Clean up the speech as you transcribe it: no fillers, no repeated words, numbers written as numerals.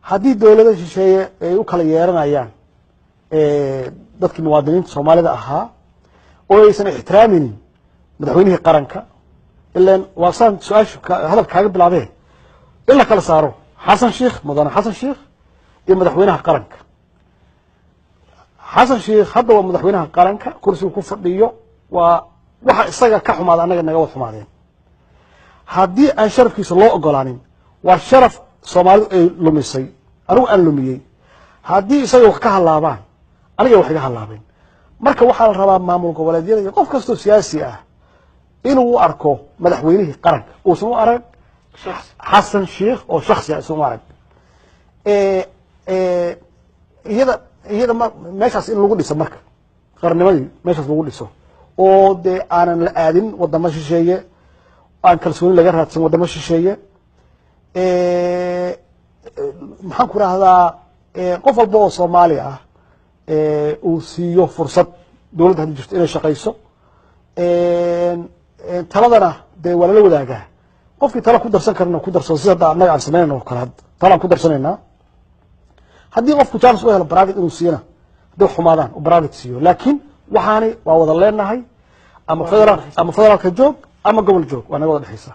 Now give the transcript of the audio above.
haddii dowlada shisheeye ay u kala yeeranayaan dadkii muwaadiniinta soomaalida ahaa oo aysan ixtiraamaynin madaxweynihii qaranka ilaan waa saan su-aasha hadalka kaaga bilaabee in la kala saaro xasan sheikh mudane xasan sheikh iyo madaxweynaha qaranka xasan sheikh hadda waa madaxweynaha qaranka kursiga ku fadhiyo waa waxa isaga ka xumaada annaga naga wad xumaadeen haddii aan sharafkiisa loo ogolaanin waa sharaf soomaalidu ay lumisay anigu aan lumiyey haddii isaga wax ka halaabaan aniga wax iga halaabeen marka waxaa la rabaa maamul goboleedyada iyo qof kastoo siyaasi ah inuu u arko madaxweynihii qaranka uusan u arag xasan sheikh oo shaksi ah uusan u arag iyada meeshaas in lagu dhiso marka qarnimadii meeshaas lagu dhiso oo dee aanan la aadin wadamo shisheeye aan kalsooni laga raadsan wadamo shisheeye maxaan ku rahdaa qof walba oo soomaali ah uu siiyo fursad dowladda hadii jirto inay shaqayso taladana dee waa lala wadaagaa qofkii tala ku darsan karana ku darsado sida hadda annaga aan samaynayno oo kale talaan ku darsanaynaa haddii qofku chance u helo private inuu siiyana hadday xumaadaan uu private siiyo laakiin waxaani waa wada leenahay ama federaalka joog ama gobol joog waa naga wada dhexaysa